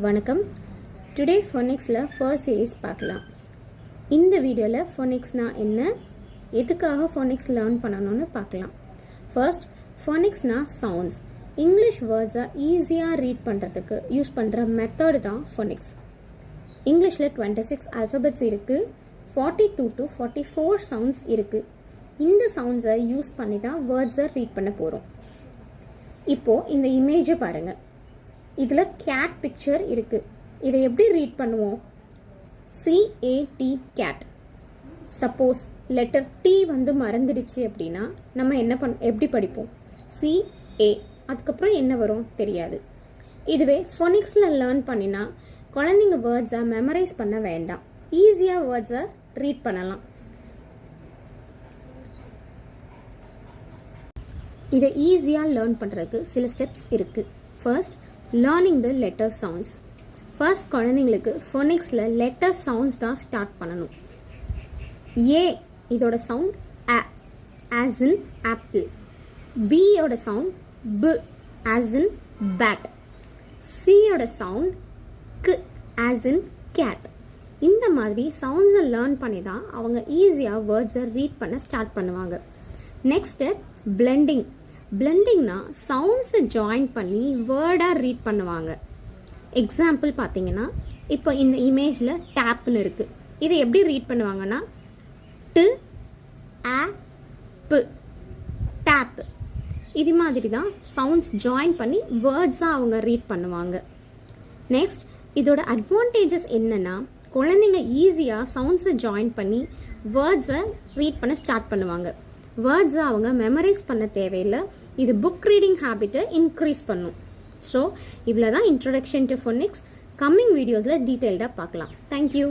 வணக்கம். Today ஃபோனிக்ஸில் first series பார்க்கலாம். இந்த வீடியோவில் ஃபோனிக்ஸ்னா என்ன, எதுக்காக ஃபோனிக்ஸ் லேர்ன் பண்ணணும்னு பார்க்கலாம். ஃபர்ஸ்ட், ஃபோனிக்ஸ்னா சவுண்ட்ஸ். இங்கிலீஷ் வேர்ட்ஸை ஈஸியாக ரீட் பண்ணுறதுக்கு யூஸ் பண்ணுற மெத்தடு தான் ஃபோனிக்ஸ். இங்கிலீஷில் 26 ஆல்ஃபபெட்ஸ் இருக்குது, 42 to 44 சவுண்ட்ஸ் இருக்குது. இந்த சவுண்ட்ஸை யூஸ் பண்ணி தான் வேர்ட்ஸை ரீட் பண்ண போகிறோம். இப்போது இந்த இமேஜை பாருங்கள். இதில் கேட் பிக்சர் இருக்குது. இதை எப்படி ரீட் பண்ணுவோம்? CAT cat. Suppose letter T மறந்துடுச்சு அப்படின்னா நம்ம எப்படி படிப்போம்? CA. அதுக்கப்புறம் என்ன வரும் தெரியாது. இதுவே ஃபோனிக்ஸில் லேர்ன் பண்ணினா குழந்தைங்க வேர்ட்ஸை மெமரைஸ் பண்ண வேண்டாம், ஈஸியாக வேர்ட்ஸை ரீட் பண்ணலாம். இதை ஈஸியாக லேர்ன் பண்ணுறதுக்கு சில ஸ்டெப்ஸ் இருக்குது. First, learning the letter sounds. First குழந்தைங்களுக்கு ஃபோனிக்ஸில் லெட்டர் சவுண்ட்ஸ் தான் ஸ்டார்ட் பண்ணணும். ஏ இதோட sound A as in apple. பியோட sound B as in bat. சியோட sound K as in cat. இந்த மாதிரி சவுண்ட்ஸை லேர்ன் பண்ணி தான் அவங்க ஈஸியாக வேர்ட்ஸை ரீட் பண்ண ஸ்டார்ட் பண்ணுவாங்க. Next step blending. பிளெண்டிங்னா சவுண்ட்ஸை ஜாயின் பண்ணி வேர்டாக ரீட் பண்ணுவாங்க. எக்ஸாம்பிள் பார்த்தீங்கன்னா, இப்போ இந்த இமேஜில் டேப்னு இருக்குது. இதை எப்படி ரீட் பண்ணுவாங்கன்னா T A P டேப். இது மாதிரி தான் சவுண்ட்ஸ் ஜாயின் பண்ணி வேர்ட்ஸாக அவங்க ரீட் பண்ணுவாங்க. நெக்ஸ்ட், இதோட அட்வான்டேஜஸ் என்னென்னா, குழந்தைங்க ஈஸியாக சவுண்ட்ஸை ஜாயின் பண்ணி வேர்ட்ஸை ரீட் பண்ண ஸ்டார்ட் பண்ணுவாங்க. வேர்ட்ஸை அவங்க மெமரைஸ் பண்ண தேவையில்லை. இது புக் ரீடிங் ஹேபிட்டை இன்க்ரீஸ் பண்ணும். ஸோ இவ்வளோ தான் இன்ட்ரடக்ஷன் டு ஃபோனிக்ஸ். கம்மிங் வீடியோஸில் டீட்டெயில்டாக பார்க்கலாம். தேங்க்யூ.